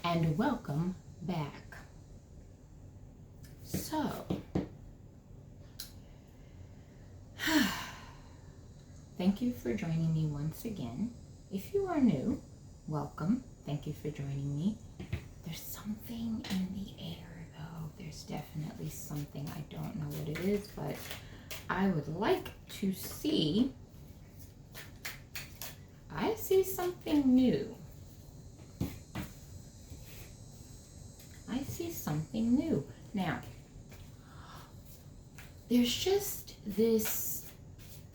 and welcome back. So, thank you for joining me once again. If you are new, welcome. Thank you for joining me. There's something in the air, though. There's definitely something. I don't know what it is, but I would like to see. I see something new. I see something new. Now, there's just this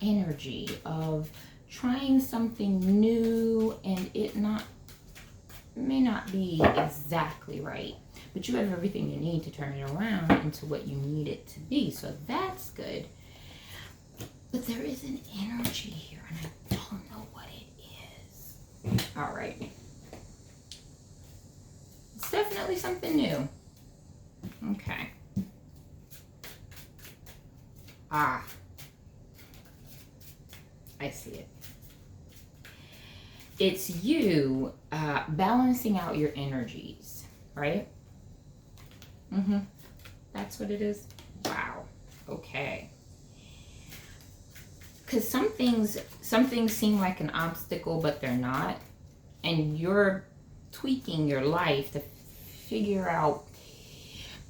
energy of trying something new and it may not be exactly right, but you have everything you need to turn it around into what you need it to be. So that's good. But there is an energy here and I don't know what it is. All right. It's definitely something new. Okay. I see it. It's you balancing out your energies, right? That's what it is. Wow. Okay. Because some things seem like an obstacle, but they're not. And you're tweaking your life to figure out,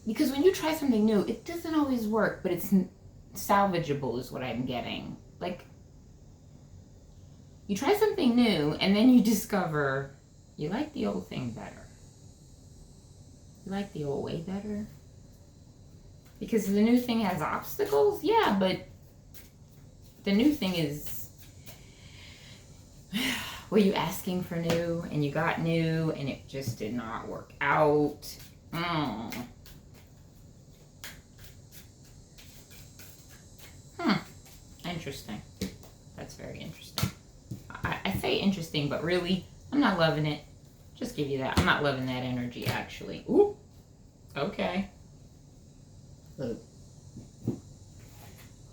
because when you try something new, it doesn't always work, but it's salvageable is what I'm getting. Like, you try something new and then you discover you like the old thing better. You like the old way better. Because the new thing has obstacles, yeah, but the new thing is, were you asking for new and you got new and it just did not work out? Interesting. That's very interesting. I say interesting, but really, I'm not loving it. Just give you that. I'm not loving that energy, actually. Ooh. Okay. Look.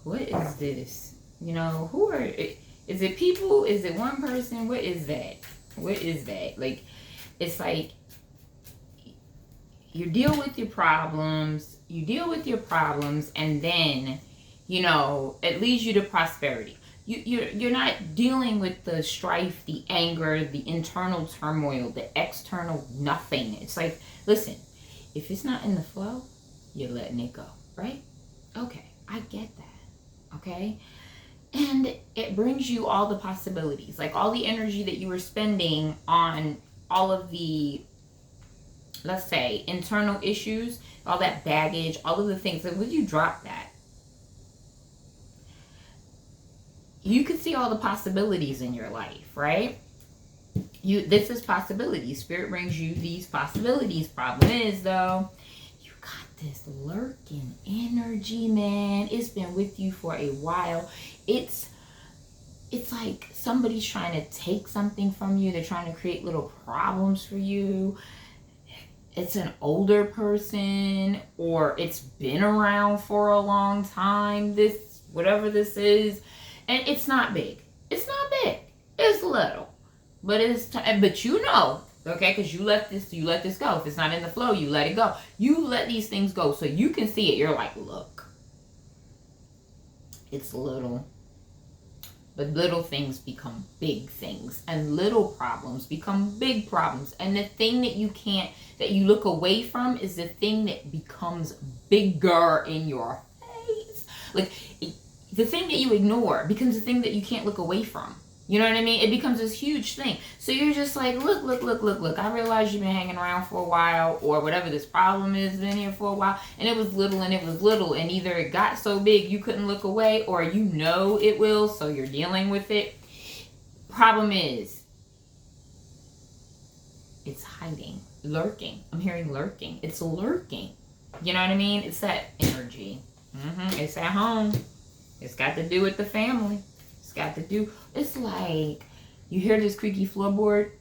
What is this? You know, who are... Is it people? Is it one person? What is that? What is that? Like, it's like you deal with your problems, and then, you know, it leads you to prosperity. You're not dealing with the strife, the anger, the internal turmoil, the external nothing. It's like, listen, if it's not in the flow, you're letting it go, right? Okay, I get that, okay? And it brings you all the possibilities, like all the energy that you were spending on all of the, let's say, internal issues, all that baggage, all of the things. Like, would you drop that? You could see all the possibilities in your life, right? This is possibilities. Spirit brings you these possibilities. Problem is, though, you got this lurking energy, man. It's been with you for a while. It's like somebody's trying to take something from you. They're trying to create little problems for you. It's an older person, or it's been around for a long time. This, whatever this is. And it's not big. It's not big. It's little. But but you know, okay, because you let this go. If it's not in the flow, you let it go. You let these things go so you can see it. You're like, look, it's little. But little things become big things. And little problems become big problems. And the thing that you look away from is the thing that becomes bigger in your face. Like, the thing that you ignore becomes the thing that you can't look away from. You know what I mean? It becomes this huge thing. So you're just like, look. I realize you've been hanging around for a while, or whatever this problem is, been here for a while, and it was little. And either it got so big you couldn't look away, or you know it will, so you're dealing with it. Problem is, it's hiding, lurking. I'm hearing lurking. It's lurking. You know what I mean? It's that energy. It's at home. It's got to do with the family. It's like you hear this creaky floorboard,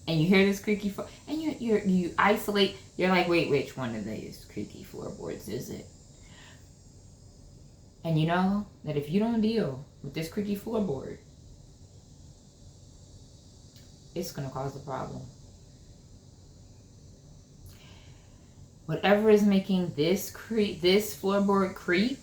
and you isolate. You're like, wait, which one of these creaky floorboards is it? And you know that if you don't deal with this creaky floorboard, it's gonna cause a problem. whatever is making this floorboard creak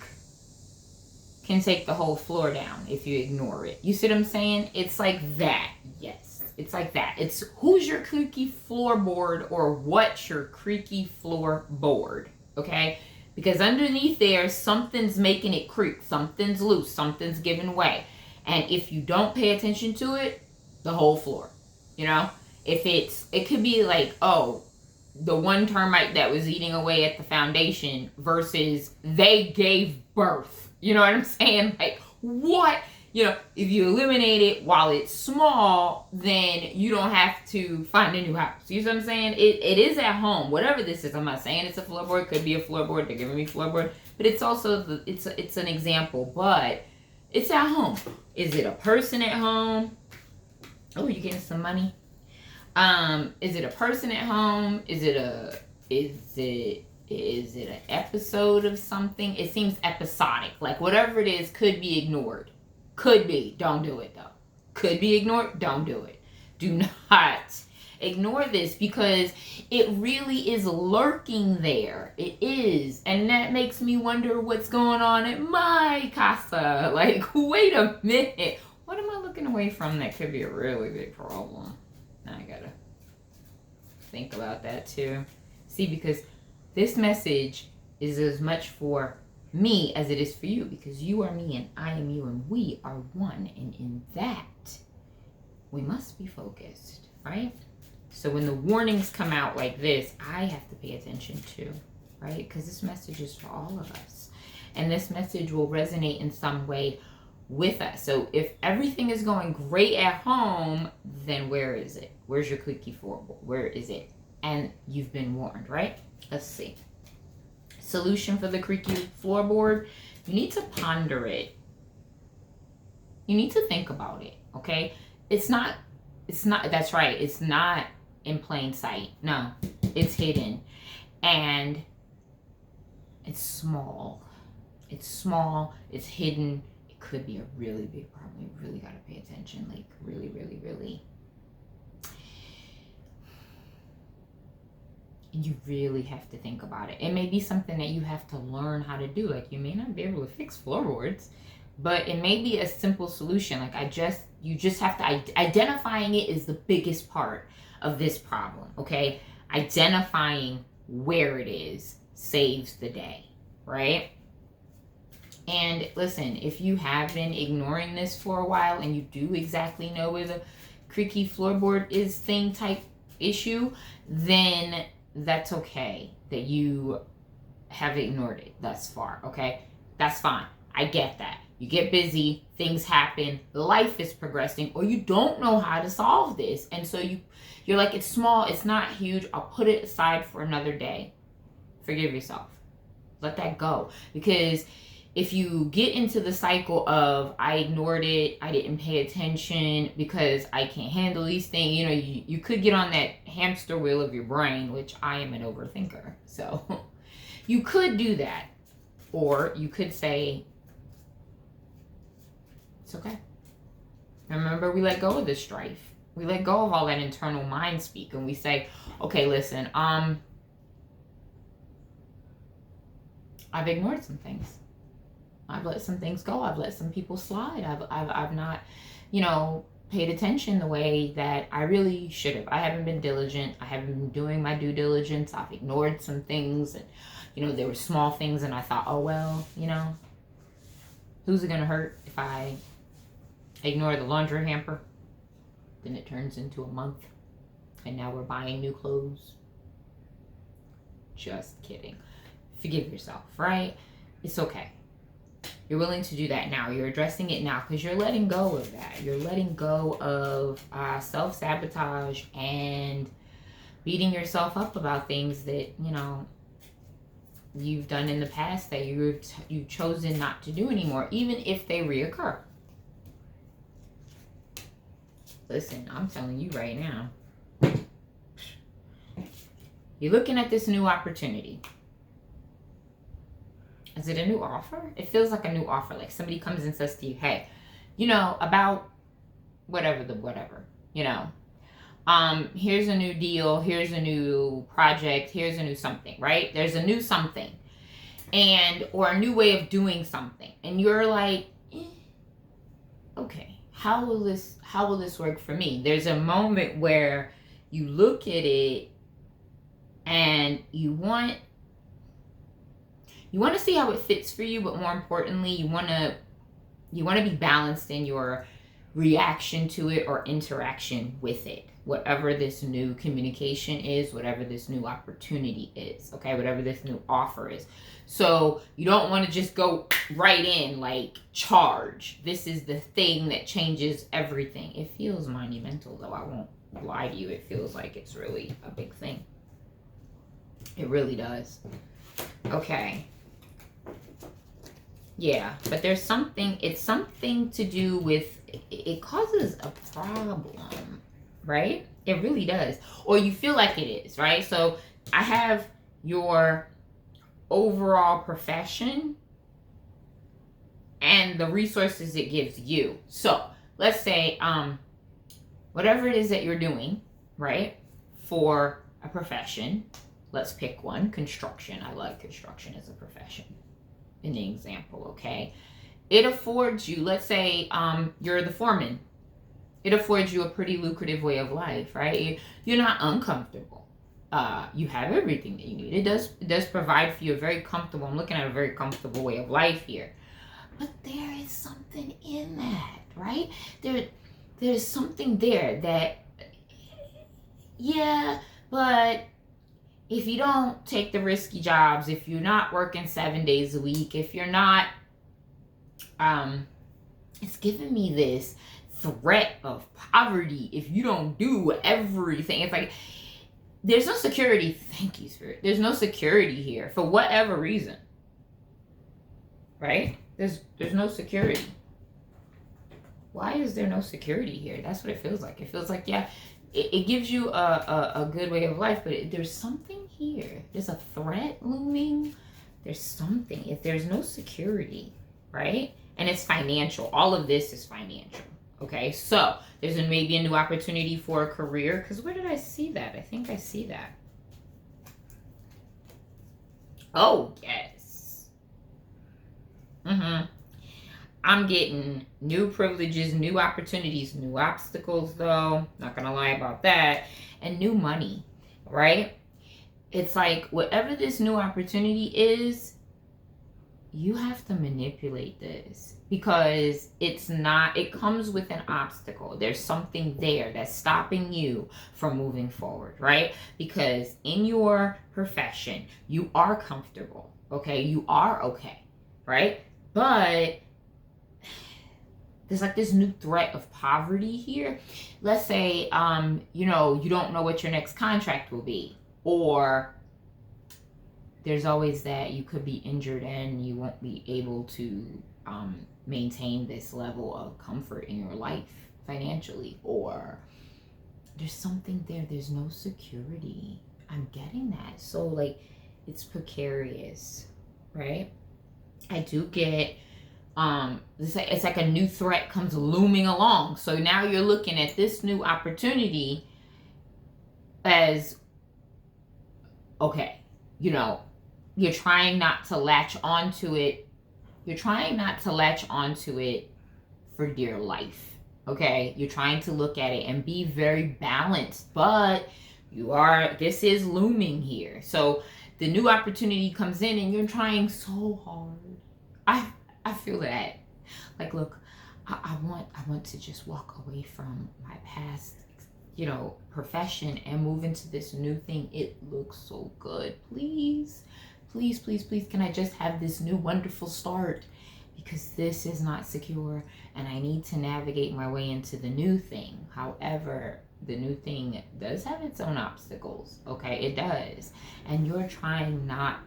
can take the whole floor down if you ignore it. You see what I'm saying? It's like that. Yes, it's like that. It's who's your creaky floorboard or what's your creaky floorboard, okay? Because underneath there, something's making it creak. Something's loose. Something's giving way. And if you don't pay attention to it, the whole floor, you know? It could be like, oh, the one termite that was eating away at the foundation versus they gave birth. You know what I'm saying? Like, what? You know, if you eliminate it while it's small, then you don't have to find a new house. You see what I'm saying? It is at home. Whatever this is, I'm not saying it's a floorboard. It could be a floorboard. They're giving me floorboard. But it's also, it's an example. But it's at home. Is it a person at home? Oh, you getting some money? Is it a person at home? Is it an episode of something? It seems episodic. Like whatever it is could be ignored. Could be. Don't do it though. Could be ignored. Don't do it. Do not ignore this because it really is lurking there. It is. And that makes me wonder what's going on at my casa. Like, wait a minute. What am I looking away from that could be a really big problem? Now I gotta think about that too. See, because this message is as much for me as it is for you, because you are me and I am you and we are one. And in that, we must be focused, right? So when the warnings come out like this, I have to pay attention to, right? Because this message is for all of us. And this message will resonate in some way with us. So if everything is going great at home, then where is it? Where's your creaky floorboard? Where is it? And you've been warned, right? Let's see. Solution for the creaky floorboard. You need to ponder it. You need to think about it, okay? It's not, that's right. It's not in plain sight. No, it's hidden. And it's small. It's small. It's hidden. It could be a really big problem. You really got to pay attention. Like really, really, really. You really have to think about it. It may be something that you have to learn how to do. Like you may not be able to fix floorboards, but it may be a simple solution. Like you just have to, identifying it is the biggest part of this problem, okay? Identifying where it is saves the day, right? And listen, if you have been ignoring this for a while and you do exactly know where the creaky floorboard is thing type issue, then that's okay that you have ignored it thus far, okay? That's fine. I get that. You get busy, things happen, life is progressing, or you don't know how to solve this. And so you're like, it's small, it's not huge, I'll put it aside for another day. Forgive yourself. Let that go. Because if you get into the cycle of, I ignored it, I didn't pay attention because I can't handle these things, you know, you could get on that hamster wheel of your brain, which I am an overthinker. So you could do that. Or you could say, it's okay. Remember, we let go of the strife. We let go of all that internal mind speak. And we say, okay, listen, I've ignored some things. I've let some things go. I've let some people slide. I've not, you know, paid attention the way that I really should have. I haven't been diligent. I haven't been doing my due diligence. I've ignored some things. And, you know, there were small things and I thought, oh, well, you know, who's it going to hurt if I ignore the laundry hamper? Then it turns into a month. And now we're buying new clothes. Just kidding. Forgive yourself, right? It's okay. You're willing to do that now. You're addressing it now because you're letting go of that. You're letting go of self-sabotage and beating yourself up about things that, you know, you've done in the past that you've chosen not to do anymore, even if they reoccur. Listen, I'm telling you right now. You're looking at this new opportunity. Is it a new offer? It feels like a new offer. Like somebody comes and says to you, hey, you know, about whatever, you know, Here's a new deal, here's a new project, here's a new something, right? There's a new something, and or a new way of doing something, and you're like, okay, how will this work for me? There's a moment where you look at it and you want to see how it fits for you, but more importantly, you want to be balanced in your reaction to it or interaction with it, whatever this new communication is, whatever this new opportunity is, okay, whatever this new offer is. So you don't want to just go right in like charge. This is the thing that changes everything. It feels monumental, though. I won't lie to you. It feels like it's really a big thing. It really does. Okay. Yeah, but there's something, it's something to do with, it causes a problem, right? It really does. Or you feel like it is, right? So I have your overall profession and the resources it gives you. So let's say, whatever it is that you're doing, right, for a profession, let's pick one, construction. I love construction as a profession. In the example, okay, it affords you, let's say you're the foreman, it affords you a pretty lucrative way of life, right? You're not uncomfortable. You have everything that you need. It does provide for you a very comfortable, I'm looking at a very comfortable way of life here, but there is something in that, right? There's something there that, yeah, but if you don't take the risky jobs, if you're not working 7 days a week, if you're not, it's giving me this threat of poverty if you don't do everything. It's like, there's no security. Thank you, Spirit. There's no security here for whatever reason, right? There's no security. Why is there no security here? That's what it feels like. It feels like, yeah, it gives you a good way of life, but there's something here. There's a threat looming. There's something. If there's no security, right? And it's financial. All of this is financial. Okay, so there's maybe a new opportunity for a career. Because where did I see that? I think I see that. Oh, yes. I'm getting new privileges, new opportunities, new obstacles, though. Not going to lie about that. And new money, right? It's like whatever this new opportunity is, you have to manipulate this because it comes with an obstacle. There's something there that's stopping you from moving forward, right? Because in your profession, you are comfortable, okay? You are okay, right? But there's like this new threat of poverty here. Let's say, you don't know what your next contract will be, or there's always that you could be injured and you won't be able to maintain this level of comfort in your life financially, or there's something there. There's no security. I'm getting that. So like, it's precarious, right? I do get it's like a new threat comes looming along. So now you're looking at this new opportunity as, okay, you're trying not to latch onto it. You're trying not to latch onto it for dear life. Okay? You're trying to look at it and be very balanced, but this is looming here. So the new opportunity comes in and you're trying so hard. I feel that. Like, look, I want to just walk away from my past, profession and move into this new thing. It looks so good. Please, please, please, please, can I just have this new wonderful start? Because this is not secure and I need to navigate my way into the new thing. However, the new thing does have its own obstacles. Okay, it does. And you're trying not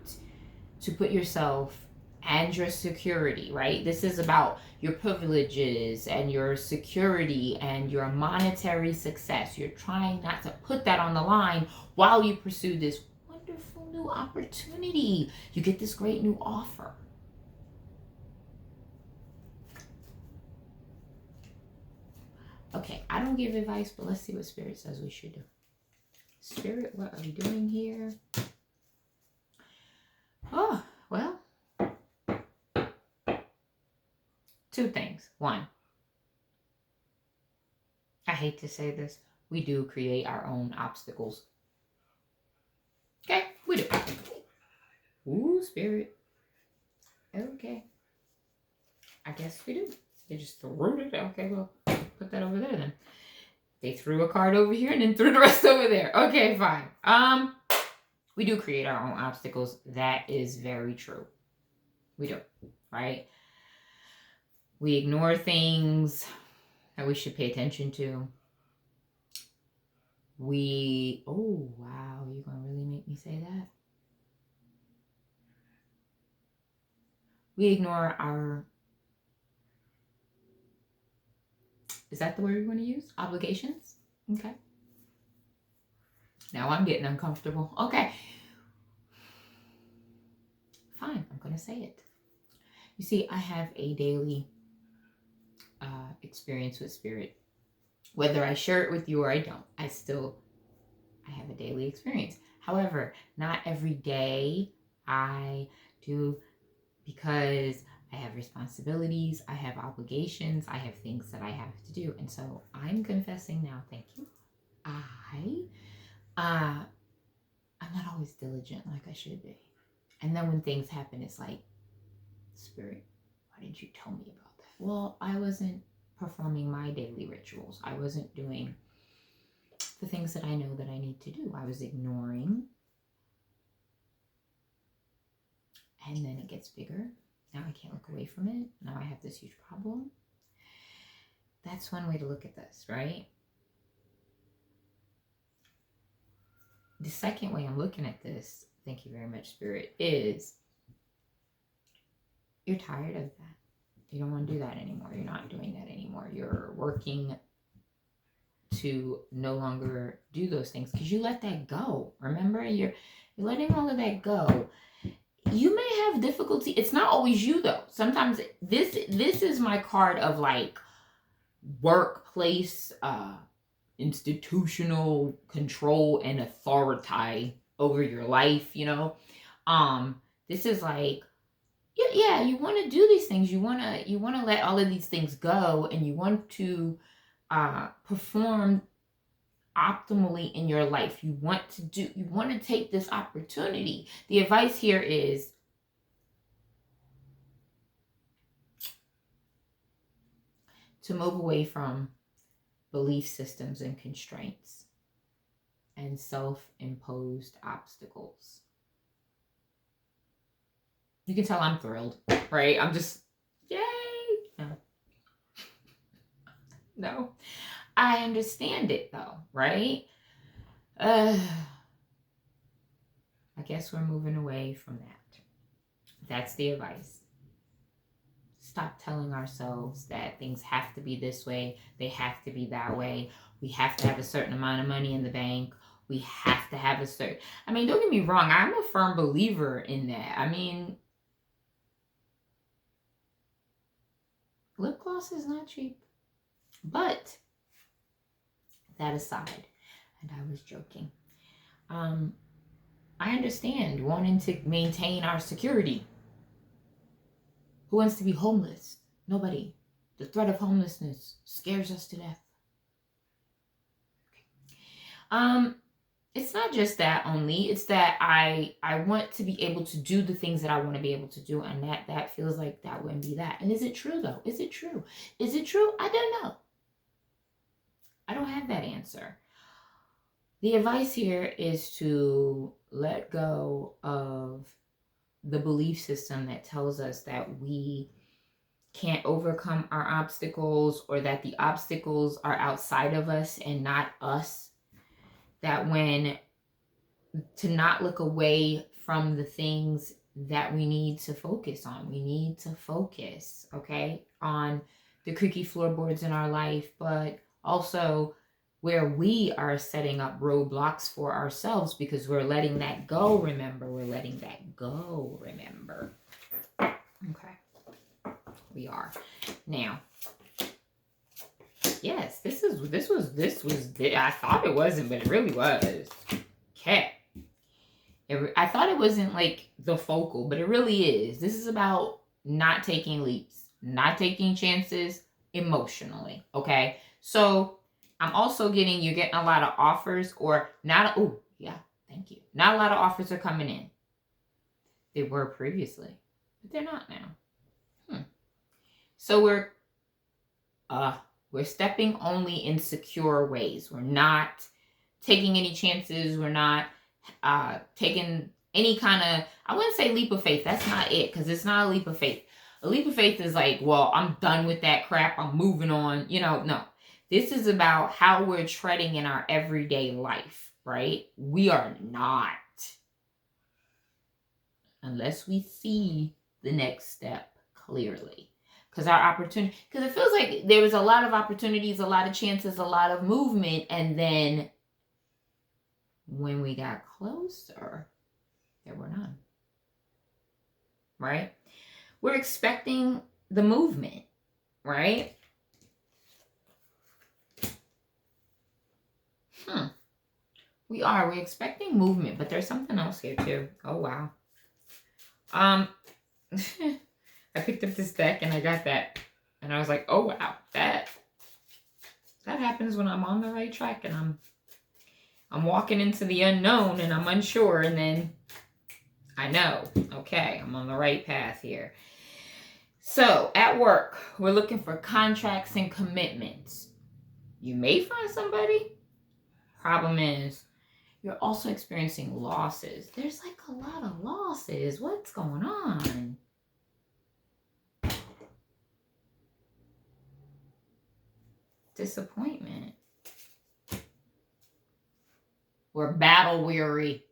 to put yourself and your security, right? This is about your privileges and your security and your monetary success. You're trying not to put that on the line while you pursue this wonderful new opportunity. You get this great new offer. Okay, I don't give advice, but let's see what Spirit says we should do. Spirit, what are we doing here? Oh, well, two things. One, I hate to say this, we do create our own obstacles. Okay, we do. Ooh, Spirit. Okay. I guess we do. They just threw it. Okay, well, put that over there then. They threw a card over here and then threw the rest over there. Okay, fine. We do create our own obstacles. That is very true. We do, right? We ignore things that we should pay attention to. Oh, wow, you're going to really make me say that? We ignore our, is that the word we want to use? Obligations? Okay. Now I'm getting uncomfortable. Okay. Fine, I'm going to say it. You see, I have a daily experience with Spirit. Whether I share it with you or I don't, I have a daily experience. However, not every day I do, because I have responsibilities, I have obligations, I have things that I have to do. And so I'm confessing now, thank you. I'm not always diligent like I should be. And then when things happen, it's like, Spirit, why didn't you tell me about that? Well, I wasn't performing my daily rituals. I wasn't doing the things that I know that I need to do. I was ignoring. And then it gets bigger. Now I can't look away from it. Now I have this huge problem. That's one way to look at this, right? The second way I'm looking at this, thank you very much, Spirit, is you're tired of that. You don't want to do that anymore. You're not doing that anymore. You're working to no longer do those things because you let that go. Remember, you're letting all of that go. You may have difficulty. It's not always you though. Sometimes this is my card of like workplace, institutional control and authority over your life. You know, this is like, yeah, you want to do these things. You want to let all of these things go, and you want to perform optimally in your life. You want to take this opportunity. The advice here is to move away from belief systems and constraints and self-imposed obstacles. You can tell I'm thrilled, right? I'm just, yay! No. I understand it though, right? I guess we're moving away from that. That's the advice. Stop telling ourselves that things have to be this way, they have to be that way. We have to have a certain amount of money in the bank. We have to have a certain... I mean, don't get me wrong. I'm a firm believer in that. I mean, lip gloss is not cheap. But that aside, and I was joking, I understand wanting to maintain our security. Who wants to be homeless? Nobody. The threat of homelessness scares us to death. Okay. It's not just that only. It's that I want to be able to do the things that I want to be able to do, and that feels like that wouldn't be that. And is it true though? Is it true? Is it true? I don't know. I don't have that answer. The advice here is to let go of the belief system that tells us that we can't overcome our obstacles, or that the obstacles are outside of us and not us. That to not look away from the things that we need to focus on. We need to focus, okay, on the creaky floorboards in our life, but also where we are setting up roadblocks for ourselves because we're letting that go, remember. We're letting that go, remember. Okay. We are. Now, Yes, this was, I thought it wasn't, but it really was. Okay. I thought it wasn't like the focal, but it really is. This is about not taking leaps, not taking chances emotionally. Okay. So I'm also you're getting a lot of offers or not. Oh, yeah. Thank you. Not a lot of offers are coming in. They were previously, but they're not now. So we're stepping only in secure ways. We're not taking any chances. We're not taking any kind of, I wouldn't say leap of faith. That's not it, because it's not a leap of faith. A leap of faith is like, well, I'm done with that crap. I'm moving on. No. This is about how we're treading in our everyday life, right? We are not. Unless we see the next step clearly. Because it feels like there was a lot of opportunities, a lot of chances, a lot of movement, and then when we got closer, there were none. Right? We're expecting the movement, right? We're expecting movement, but there's something else here too. Oh wow. I picked up this deck and I got that. And I was like, oh wow, that happens when I'm on the right track and I'm walking into the unknown and I'm unsure, and then I know, okay, I'm on the right path here. So at work, we're looking for contracts and commitments. You may find somebody. Problem is, you're also experiencing losses. There's like a lot of losses. What's going on? Disappointment. We're battle weary.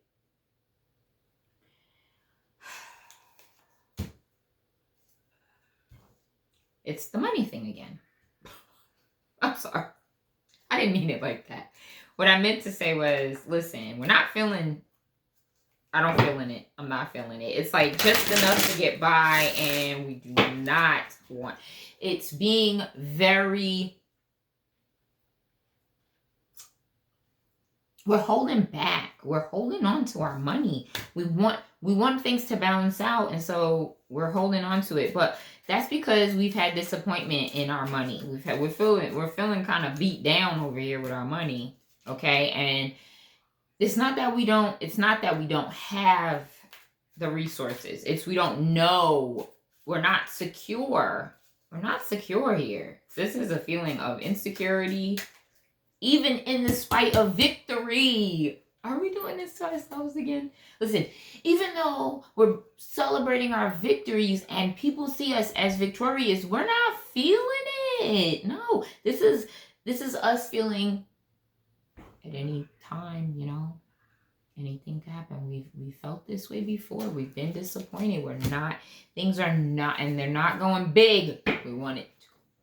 It's the money thing again. I'm sorry. I didn't mean it like that. What I meant to say was, listen, we're not feeling, I don't feel in it. I'm not feeling it. It's like just enough to get by, and we do not want, it's being very, we're holding back. We're holding on to our money. We want things to balance out, and so we're holding on to it. But that's because we've had disappointment in our money. We're feeling kind of beat down over here with our money. Okay, and it's not that we don't have the resources. It's we don't know. We're not secure. We're not secure here. This is a feeling of insecurity, even in the spite of victory. Are we doing this to ourselves again? Listen, even though we're celebrating our victories and people see us as victorious, we're not feeling it. No, this is us feeling at any time, anything could happen. We've felt this way before. We've been disappointed. Things are not, and they're not going big. We want it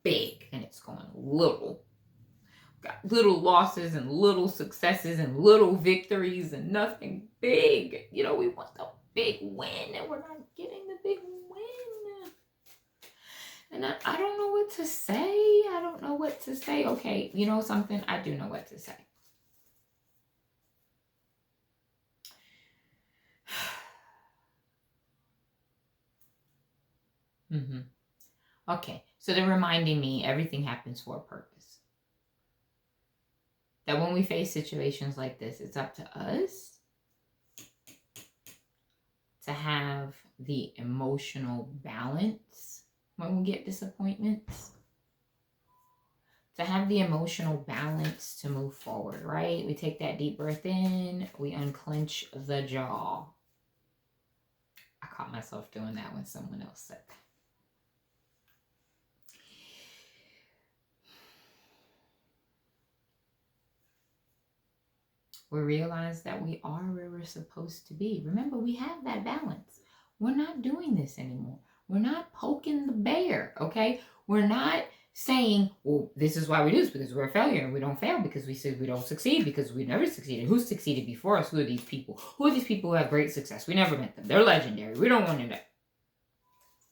big, and it's going little. Got little losses and little successes and little victories and nothing big. We want the big win, and we're not getting the big win. And I don't know what to say. Okay, you know something? I do know what to say. Okay, so they're reminding me everything happens for a purpose. That when we face situations like this, it's up to us to have the emotional balance when we get disappointments. To have the emotional balance to move forward, right? We take that deep breath in, we unclench the jaw. I caught myself doing that when someone else said that. We realize that we are where we're supposed to be. Remember, we have that balance. We're not doing this anymore. We're not poking the bear, okay? We're not saying, well, this is why we do this, because we're a failure, and we don't fail because we say we don't succeed, because we never succeeded. Who succeeded before us? Who are these people? Who are these people who have great success? We never met them. They're legendary. We don't want to know.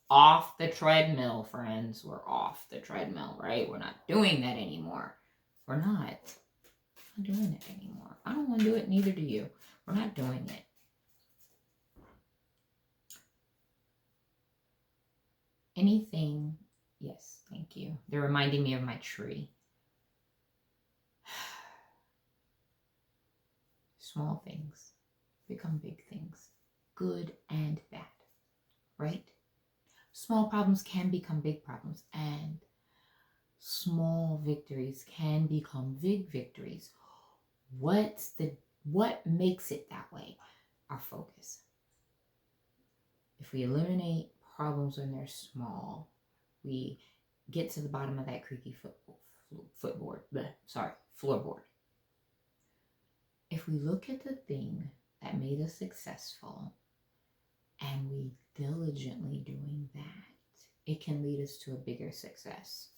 off the treadmill, friends. We're off the treadmill, right? We're not doing that anymore. We're not doing it anymore. I don't want to do it, neither do you. We're not doing it. Anything, yes, thank you. They're reminding me of my tree. Small things become big things, good and bad, right? Small problems can become big problems, and small victories can become big victories. What makes it that way? Our focus. If we eliminate problems when they're small, we get to the bottom of that creaky floorboard. If we look at the thing that made us successful and we diligently doing that, it can lead us to a bigger success.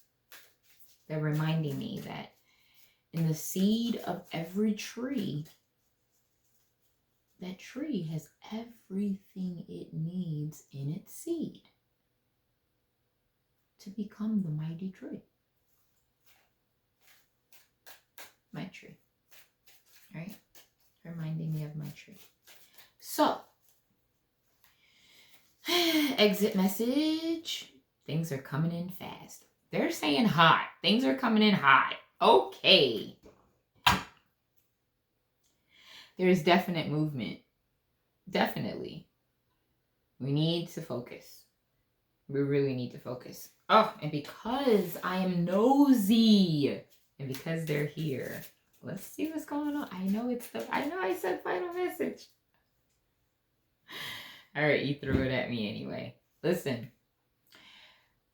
They're reminding me that in the seed of every tree, that tree has everything it needs in its seed to become the mighty tree. My tree. Right? Reminding me of my tree. So, exit message. Things are coming in fast. They're saying hot. Things are coming in hot. Okay. There is definite movement. Definitely. We need to focus. We really need to focus. Oh, and because I am nosy, and because they're here, let's see what's going on. I know I said final message. All right, you threw it at me anyway. Listen,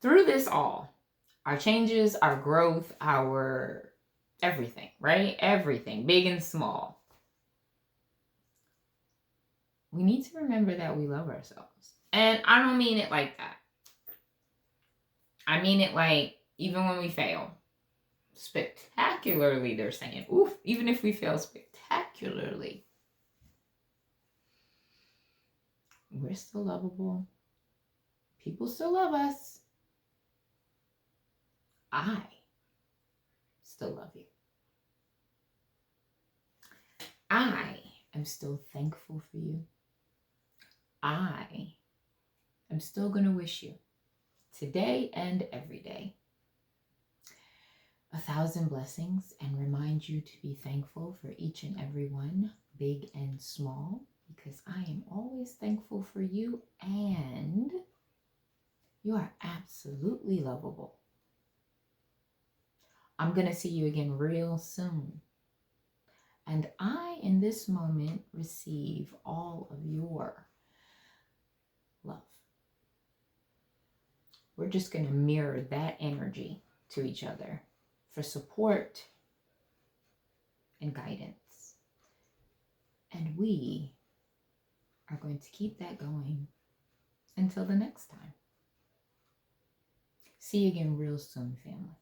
through this all, our changes, our growth, our everything, right? Everything, big and small. We need to remember that we love ourselves. And I don't mean it like that. I mean it like, even when we fail spectacularly, they're saying, oof, even if we fail spectacularly, we're still lovable. People still love us. I still love you. I am still thankful for you. I am still going to wish you today and every day 1,000 blessings, and remind you to be thankful for each and every one, big and small, because I am always thankful for you, and you are absolutely lovable. I'm going to see you again real soon. And I, in this moment, receive all of your love. We're just going to mirror that energy to each other for support and guidance. And we are going to keep that going until the next time. See you again real soon, family.